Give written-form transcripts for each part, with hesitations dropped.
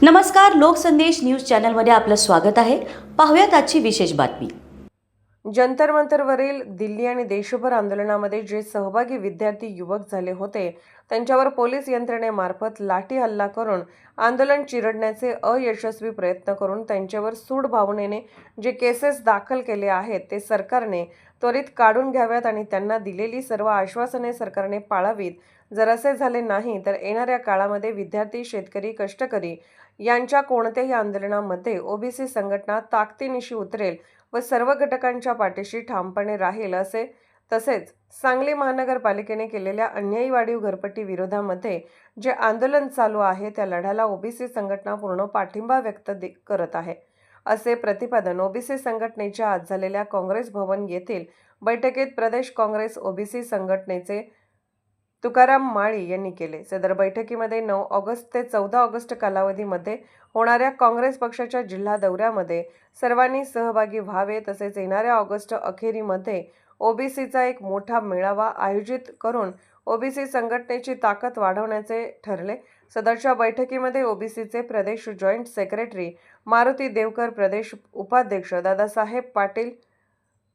नमस्कार, लोकसंदेश न्यूज चॅनलमध्ये आपलं स्वागत आहे. पाहूयात आजची विशेष बातमी. जंतर मंतरवरील दिल्ली आणि देशभर आंदोलनामध्ये जे सहभागी विद्यार्थी युवक झाले होते त्यांच्यावर पोलीस यंत्रणेमार्फत लाठी हल्ला करून आंदोलन चिरडण्याचे अयशस्वी प्रयत्न करून त्यांच्यावर सूड भावनेने जे केसेस दाखल केले आहेत ते सरकारने त्वरित काढून घ्याव्यात आणि त्यांना दिलेली सर्व आश्वासने सरकारने पाळावीत. जर असे झाले नाही तर येणाऱ्या काळामध्ये विद्यार्थी, शेतकरी, कष्टकरी यांच्या कोणत्याही आंदोलनामध्ये ओबीसी संघटना ताकदीनिशी उतरेल व सर्व घटकांच्या पाठीशी ठामपणे राहील असे. तसेच सांगली महानगरपालिकेने केलेल्या अन्यायी वाढीव घरपट्टी विरोधामध्ये जे आंदोलन चालू आहे त्या लढ्याला ओबीसी संघटना पूर्ण पाठिंबा व्यक्त करत आहे असे प्रतिपादन ओबीसी संघटनेच्या आज झालेल्या काँग्रेस भवन येथील बैठकीत प्रदेश काँग्रेस ओबीसी संघटनेचे तुकाराम माळी यांनी केले. सदर बैठकीमध्ये 9 ऑगस्ट ते 14 ऑगस्ट कालावधीमध्ये होणाऱ्या काँग्रेस पक्षाच्या जिल्हा दौऱ्यामध्ये सर्वांनी सहभागी व्हावे. तसेच येणाऱ्या ऑगस्ट अखेरीमध्ये ओबीसीचा एक मोठा मेळावा आयोजित करून ओबीसी संघटनेची ताकद वाढवण्याचे ठरले. सदरच्या बैठकीमध्ये ओबीसीचे प्रदेश जॉईंट सेक्रेटरी मारुती देवकर, प्रदेश उपाध्यक्ष दादासाहेब पाटील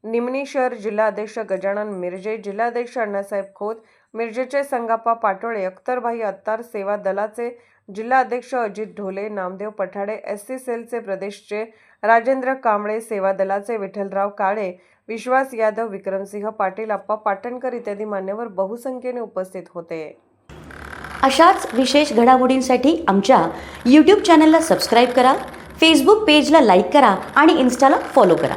निमणी, शहर जिल्हाध्यक्ष गजानन मिरजे, जिल्हाध्यक्ष अण्णासाहेब खोत, मिरजेचे संगाप्पा पाटोळे, अख्तरभाई अत्तार, सेवा दलाचे जिल्हाध्यक्ष अजित ढोले, नामदेव पठाडे, एससी सेलचे प्रदेशचे राजेंद्र कांबळे, सेवा दलाचे विठ्ठलराव काळे, विश्वास यादव, विक्रमसिंह पाटील, अप्पा पाटणकर इत्यादी मान्यवर बहुसंख्येने उपस्थित होते. अशाच विशेष घडामोडींसाठी आमच्या यूट्यूब चॅनलला सबस्क्राईब करा, फेसबुक पेजला लाईक करा आणि इन्स्टाला फॉलो करा.